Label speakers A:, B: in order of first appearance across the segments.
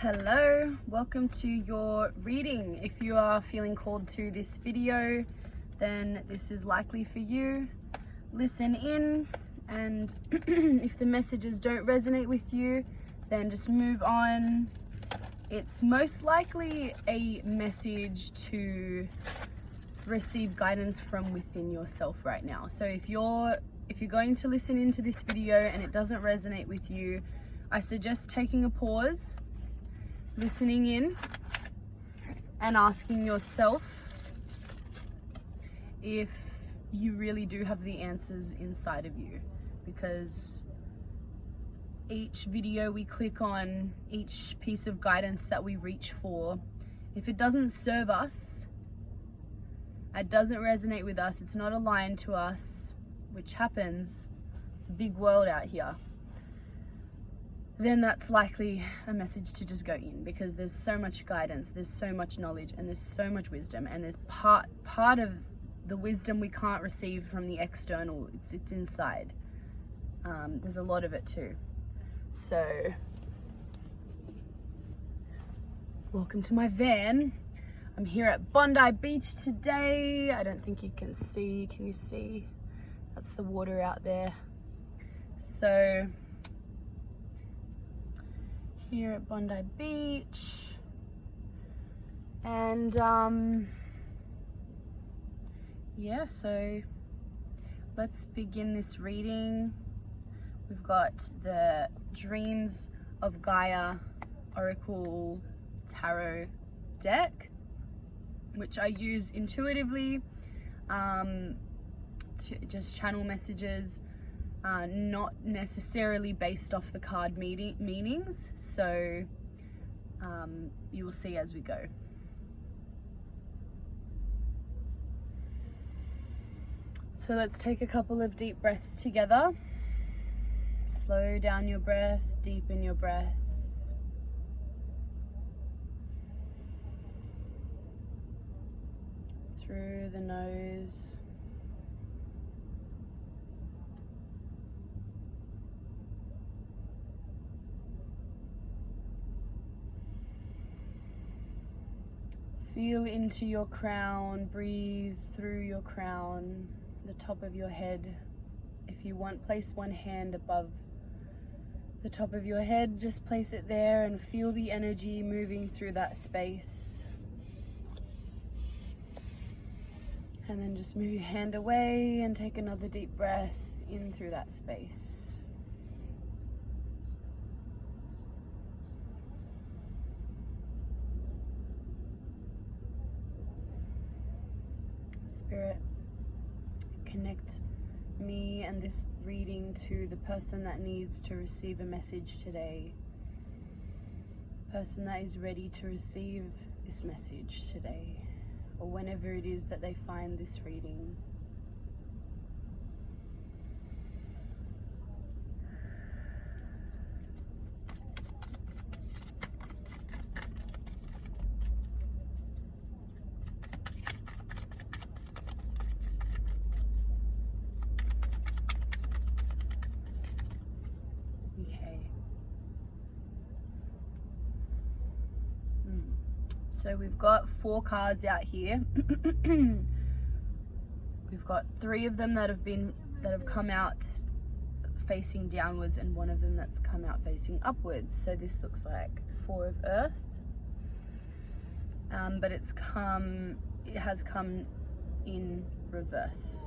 A: Hello, welcome to your reading. If you are feeling called to this video, then this is likely for you. Listen in, and if the messages don't resonate with you, then just move on. It's most likely a message to receive guidance from within yourself right now. So if you're going to listen into this video and it doesn't resonate with you, I suggest taking a pause, listening in, and asking yourself if you really do have the answers inside of you. Because each video we click on, each piece of guidance that we reach for, if it doesn't serve us, it doesn't resonate with us, it's not aligned to us, which happens, it's a big world out here, then that's likely a message to just go in, because there's so much guidance, there's so much knowledge, and there's so much wisdom, and there's part of the wisdom we can't receive from the external. It's inside. There's a lot of it too. So welcome to my van. I'm here at Bondi Beach today. I don't think you can see. Can you see? That's the water out there. So here at Bondi Beach, and yeah, so let's begin this reading. We've got the Dreams of Gaia Oracle Tarot deck, which I use intuitively to just channel messages, not necessarily based off the card meanings, so you will see as we go. So let's take a couple of deep breaths together. Slow down your breath, deepen your breath. Through the nose. Feel into your crown, breathe through your crown, the top of your head. If you want, place one hand above the top of your head, just place it there and feel the energy moving through that space. And then just move your hand away and take another deep breath in through that space. Spirit, connect me and this reading to the person that needs to receive a message today. Person that is ready to receive this message today, or whenever it is that they find this reading. So we've got 4 cards out here. We've got 3 of them that have come out facing downwards, and 1 of them that's come out facing upwards. So this looks like 4 of Earth, but it has come in reverse.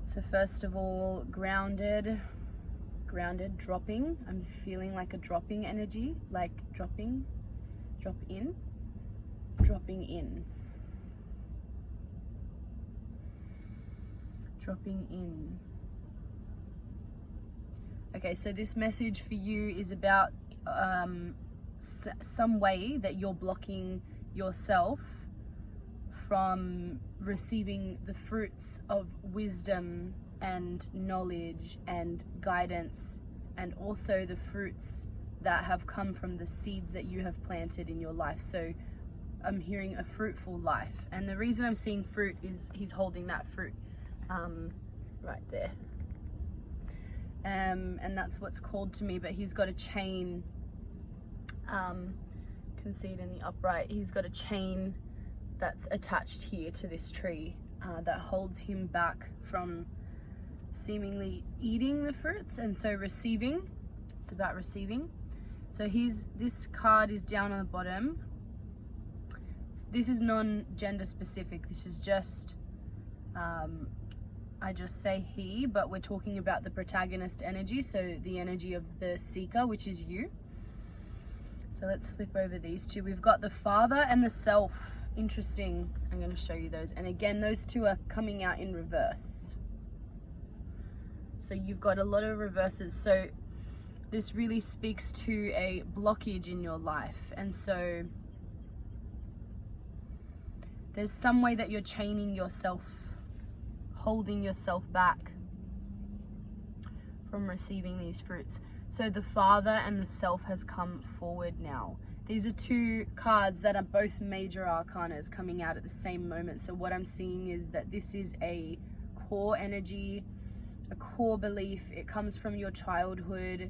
A: So first of all, grounded, dropping. I'm feeling like a dropping energy, like dropping, dropping in. Dropping in. Okay, so this message for you is about some way that you're blocking yourself from receiving the fruits of wisdom and knowledge and guidance, and also the fruits that have come from the seeds that you have planted in your life. So I'm hearing a fruitful life, and the reason I'm seeing fruit is he's holding that fruit right there. and that's what's called to me. But he's got a chain, can see it in the upright, he's got a chain that's attached here to this tree that holds him back from seemingly eating the fruits, and so receiving. It's about receiving. So this card is down on the bottom. This is non-gender specific. This is just I just say he, but we're talking about the protagonist energy, so the energy of the seeker, which is you. So let's flip over these two. We've got the Father and the Self. Interesting. I'm going to show you those. And again, those two are coming out in reverse. So you've got a lot of reverses. So this really speaks to a blockage in your life. And so there's some way that you're chaining yourself, holding yourself back from receiving these fruits. So the Father and the Self has come forward now. These are two cards that are both major arcanas coming out at the same moment. So what I'm seeing is that this is a core energy, a core belief. It comes from your childhood.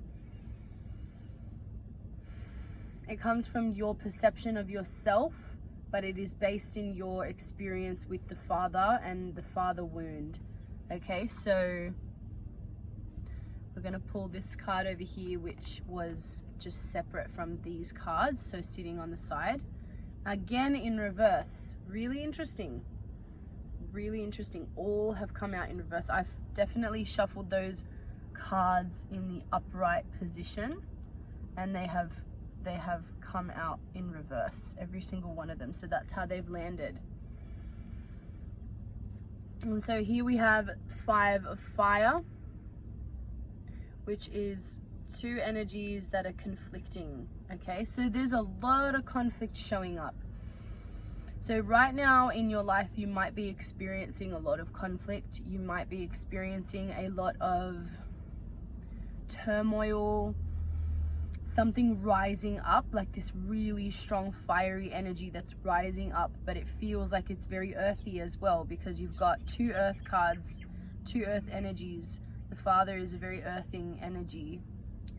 A: It comes from your perception of yourself, but it is based in your experience with the Father and the Father wound. Okay, so we're going to pull this card over here, which was just separate from these cards, so sitting on the side. Again in reverse. Really interesting. Really interesting. All have come out in reverse. I've definitely shuffled those cards in the upright position, and they have come out in reverse, every single one of them. So that's how they've landed. And so here we have 5 of fire, which is two energies that are conflicting. Okay, so there's a lot of conflict showing up. So right now in your life, you might be experiencing a lot of conflict. You might be experiencing a lot of turmoil, something rising up, like this really strong fiery energy that's rising up, but it feels like it's very earthy as well, because you've got 2 earth cards, 2 earth energies. The Father is a very earthing energy,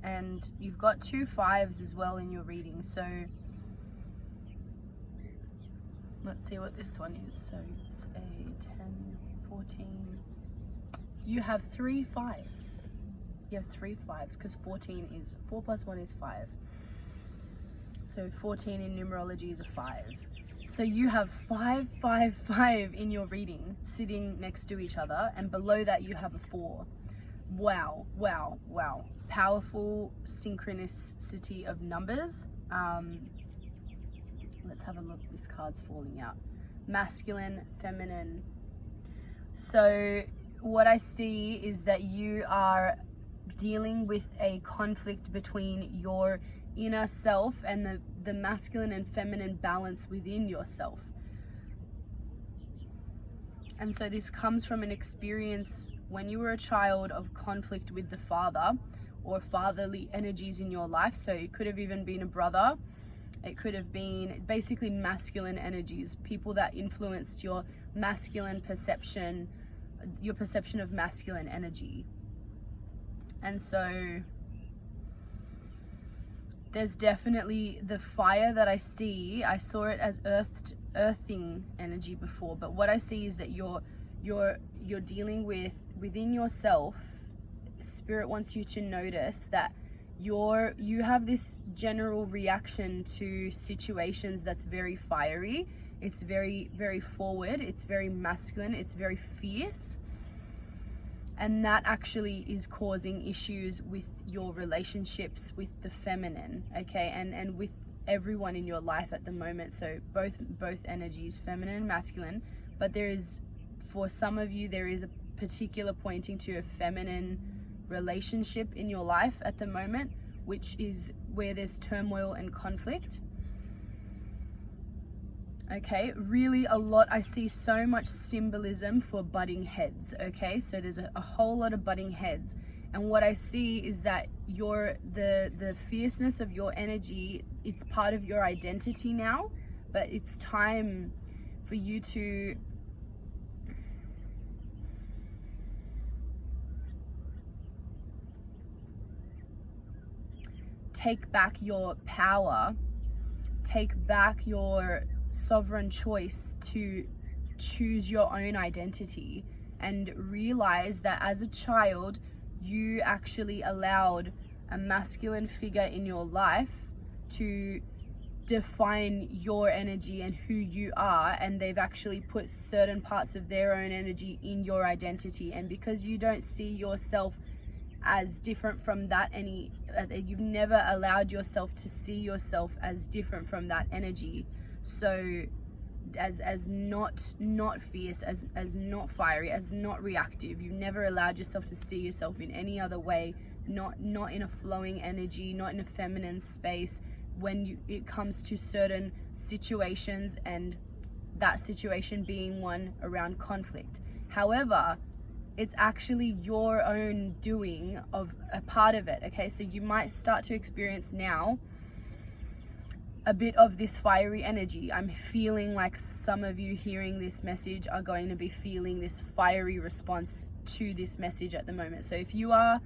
A: and you've got 2 5s as well in your reading. So let's see what this one is. So it's a 10, 14. You have 3 5s. You have 3 5s, because 14 is 4 plus 1 is 5. So 14 in numerology is a 5. So you have 5, 5, 5 in your reading, sitting next to each other, and below that you have a 4. Wow, wow, wow. Powerful synchronicity of numbers. Let's have a look. This card's falling out. Masculine, feminine. So what I see is that you are dealing with a conflict between your inner self and the masculine and feminine balance within yourself. And so this comes from an experience when you were a child of conflict with the Father, or fatherly energies in your life. So it could have even been a brother. It could have been basically masculine energies, people that influenced your masculine perception, your perception of masculine energy. And so there's definitely the fire that I see. I saw it as earthing energy before, but what I see is that you're dealing with within yourself. Spirit wants you to notice that you have this general reaction to situations that's very fiery. It's very, very forward. It's very masculine. It's very fierce. And that actually is causing issues with your relationships with the feminine, okay, and with everyone in your life at the moment. So both energies, feminine and masculine, but there is, for some of you, there is a particular pointing to a feminine relationship in your life at the moment, which is where there's turmoil and conflict. Okay, really a lot. I see so much symbolism for butting heads. Okay, so there's a whole lot of butting heads, and what I see is that the fierceness of your energy, it's part of your identity now, but it's time for you to take back your power, take back your sovereign choice to choose your own identity, and realize that as a child, you actually allowed a masculine figure in your life to define your energy and who you are, and they've actually put certain parts of their own energy in your identity. And because you don't see yourself as different from that, you've never allowed yourself to see yourself as different from that energy, so as not fierce, as not fiery, as not reactive. You've never allowed yourself to see yourself in any other way, not in a flowing energy, not in a feminine space, when it comes to certain situations, and that situation being one around conflict. However, it's actually your own doing of a part of it, okay? So you might start to experience now a bit of this fiery energy. I'm feeling like some of you hearing this message are going to be feeling this fiery response to this message at the moment. So if you are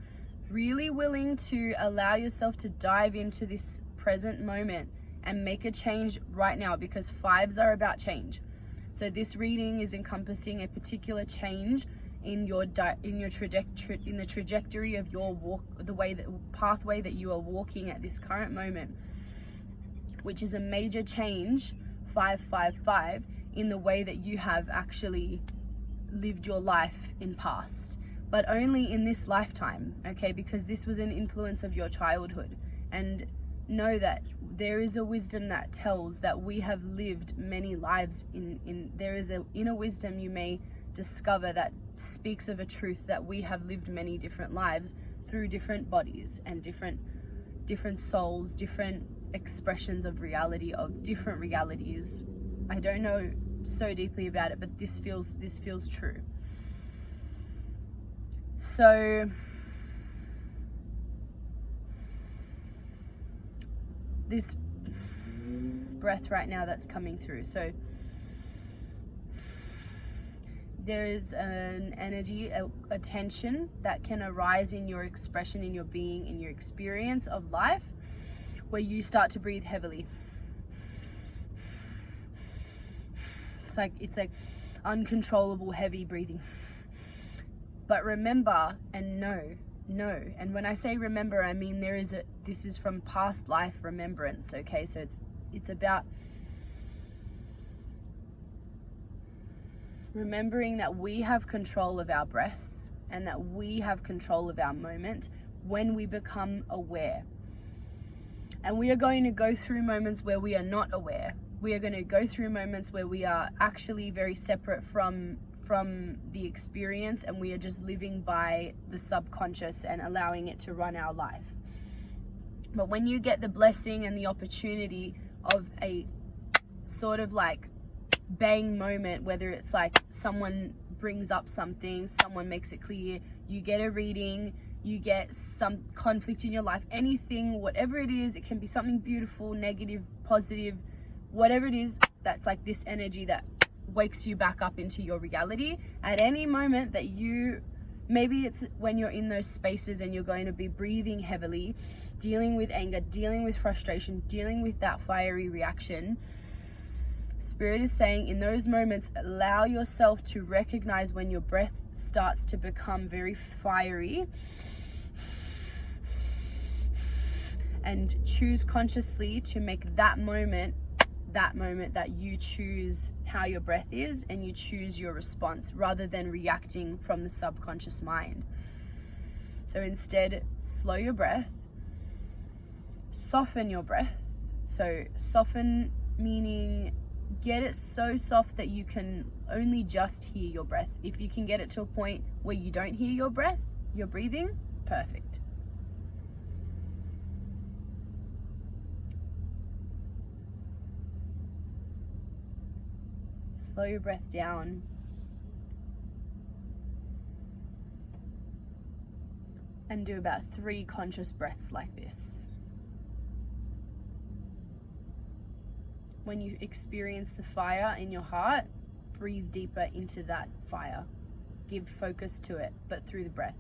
A: really willing to allow yourself to dive into this present moment and make a change right now, because fives are about change. So this reading is encompassing a particular change in the trajectory of your walk, pathway that you are walking at this current moment, which is a major change, 555, in the way that you have actually lived your life in past, but only in this lifetime, okay? Because this was an influence of your childhood. And know that there is a wisdom that tells that we have lived many lives there is an inner wisdom you may discover that speaks of a truth that we have lived many different lives through different bodies and different souls, different expressions of reality, of different realities. I don't know so deeply about it, but this feels true. So this breath right now that's coming through, so there is an energy, a tension that can arise in your expression, in your being, in your experience of life, where you start to breathe heavily. It's like uncontrollable heavy breathing. But remember and know, and when I say remember, I mean this is from past life remembrance, okay? So it's about remembering that we have control of our breath and that we have control of our moment when we become aware. And we are going to go through moments where we are not aware. We are going to go through moments where we are actually very separate from the experience, and we are just living by the subconscious and allowing it to run our life. But when you get the blessing and the opportunity of a sort of like bang moment, whether it's like someone brings up something, someone makes it clear, you get a reading, you get some conflict in your life, anything, whatever it is, it can be something beautiful, negative, positive, whatever it is, that's like this energy that wakes you back up into your reality at any moment that maybe it's when you're in those spaces and you're going to be breathing heavily, dealing with anger, dealing with frustration, dealing with that fiery reaction. Spirit is saying in those moments, allow yourself to recognize when your breath starts to become very fiery, and choose consciously to make that moment that you choose how your breath is and you choose your response, rather than reacting from the subconscious mind. So instead, slow your breath, soften your breath. So soften meaning get it so soft that you can only just hear your breath. If you can get it to a point where you don't hear your breath, your breathing, perfect. Slow your breath down. And do about 3 conscious breaths like this. When you experience the fire in your heart, breathe deeper into that fire. Give focus to it, but through the breath.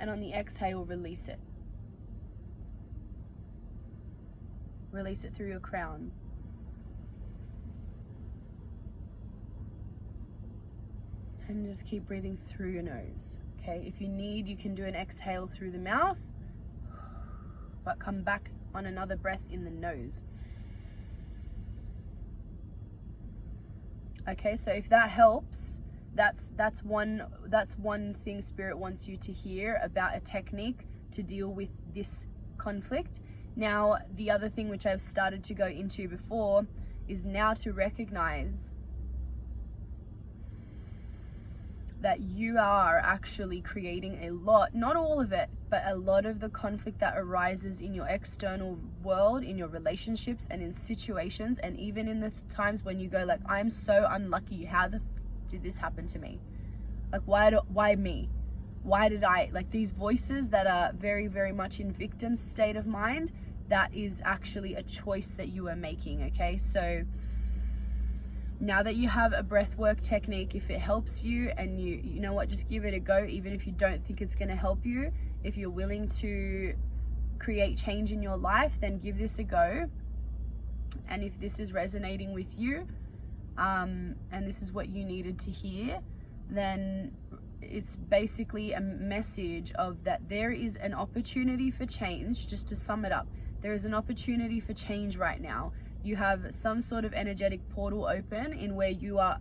A: and on the exhale, release it. Release it through your crown. And just keep breathing through your nose. Okay, if you need, you can do an exhale through the mouth, but come back on another breath in the nose. Okay, so if that helps, that's one thing Spirit wants you to hear about a technique to deal with this conflict. Now, the other thing which I've started to go into before is now to recognize that you are actually creating a lot, not all of it, but a lot of the conflict that arises in your external world, in your relationships and in situations, and even in the times when you go like, I'm so unlucky, how did this happen to me? Like, why me? Why did I, like these voices that are very, very much in victim state of mind, that is actually a choice that you are making, okay? So now that you have a breathwork technique, if it helps you and you know what, just give it a go, even if you don't think it's going to help you. If you're willing to create change in your life, then give this a go. And if this is resonating with you, and this is what you needed to hear, then it's basically a message of that there is an opportunity for change. Just to sum it up, there is an opportunity for change right now. You have some sort of energetic portal open in where you are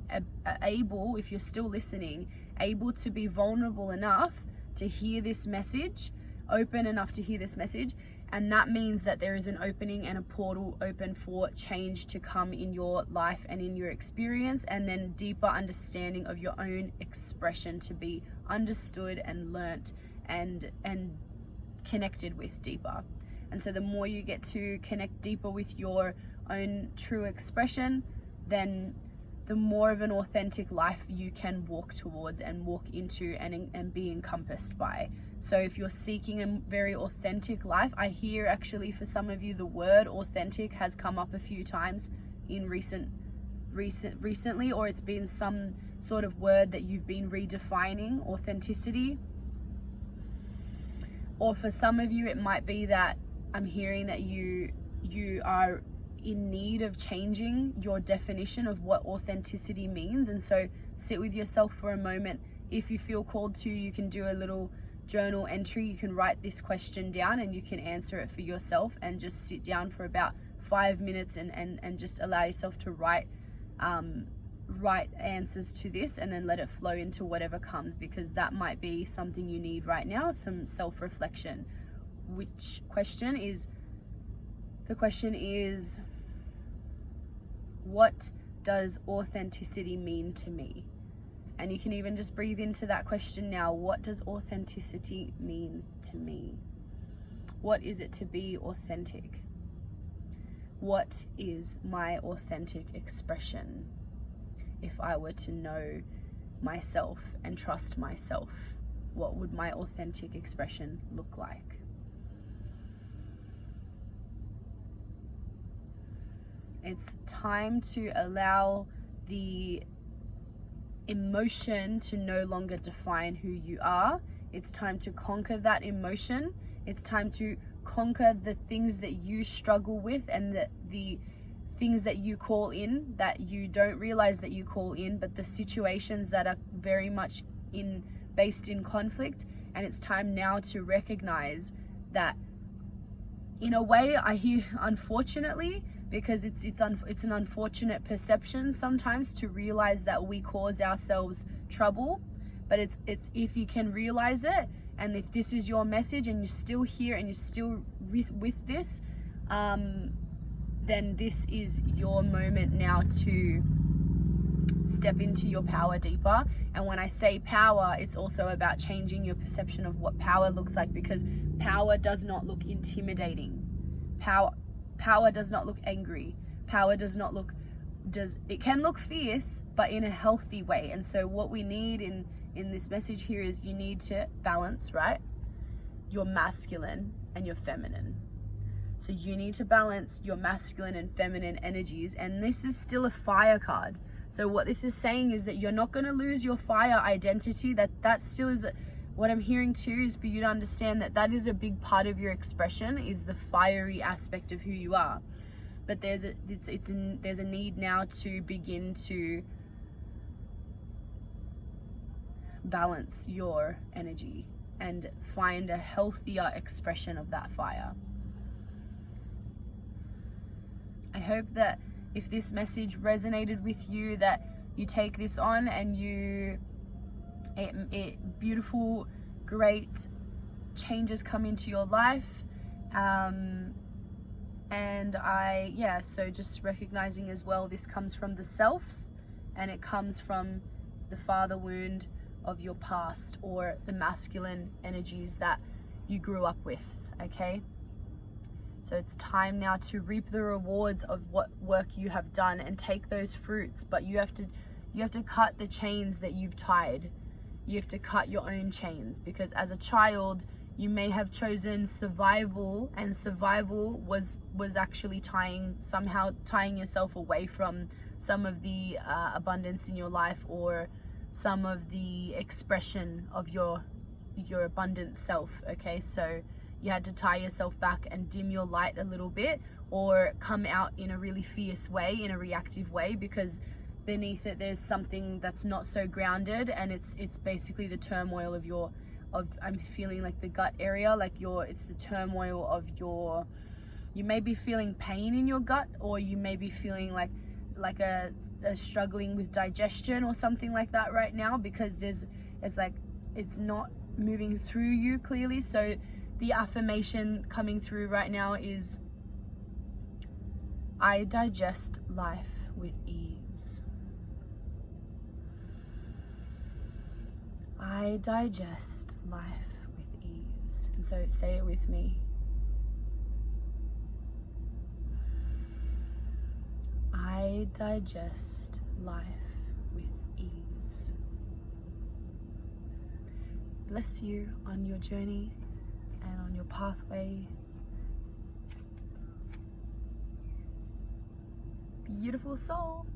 A: able, if you're still listening, able to be vulnerable enough to hear this message, open enough to hear this message. And that means that there is an opening and a portal open for change to come in your life and in your experience, and then deeper understanding of your own expression to be understood and learnt and connected with deeper. And so the more you get to connect deeper with your own true expression, then the more of an authentic life you can walk towards and walk into and be encompassed by. So if you're seeking a very authentic life, I hear actually for some of you the word authentic has come up a few times in recently, or it's been some sort of word that you've been redefining authenticity. Or for some of you, it might be that I'm hearing that you are in need of changing your definition of what authenticity means. And so sit with yourself for a moment. If you feel called to, you can do a little journal entry. You can write this question down and you can answer it for yourself, and just sit down for about 5 minutes and just allow yourself to write answers to this, and then let it flow into whatever comes, because that might be something you need right now, some self-reflection. The question is, what does authenticity mean to me? And you can even just breathe into that question now. What does authenticity mean to me? What is it to be authentic? What is my authentic expression? If I were to know myself and trust myself, what would my authentic expression look like? It's time to allow the emotion to no longer define who you are. It's time to conquer that emotion. It's time to conquer the things that you struggle with, and the things that you call in that you don't realize that you call in, but the situations that are very much based in conflict. And it's time now to recognize that, in a way, I hear unfortunately, because it's an unfortunate perception sometimes to realize that we cause ourselves trouble, but it's if you can realize it, and if this is your message and you're still here and you're still with this, then this is your moment now to step into your power deeper. And when I say power, it's also about changing your perception of what power looks like, because power does not look intimidating. Power does not look angry. Power it can look fierce, but in a healthy way. And so what we need in this message here is you need to balance, right? Your masculine and your feminine. So you need to balance your masculine and feminine energies. And this is still a fire card. So what this is saying is that you're not going to lose your fire identity. That still is what I'm hearing too is for you to understand that that is a big part of your expression, is the fiery aspect of who you are. But there's a need now to begin to balance your energy and find a healthier expression of that fire. I hope that if this message resonated with you, that you take this on and beautiful, great changes come into your life. So just recognizing as well, this comes from the self, and it comes from the father wound of your past, or the masculine energies that you grew up with, okay? So it's time now to reap the rewards of what work you have done and take those fruits, but you have to cut the chains that you've tied. You have to cut your own chains, because as a child you may have chosen survival, and survival was actually tying yourself away from some of the abundance in your life, or some of the expression of your abundant self, okay? So you had to tie yourself back and dim your light a little bit, or come out in a really fierce way, in a reactive way, because beneath it there's something that's not so grounded, and it's basically the turmoil of I'm feeling like the gut area, it's the turmoil of you may be feeling pain in your gut, or you may be feeling like a struggling with digestion or something like that right now, because it's not moving through you clearly. So the affirmation coming through right now is, I digest life with ease. I digest life with ease. And so say it with me. I digest life with ease. Bless you on your journey and on your pathway. Beautiful soul.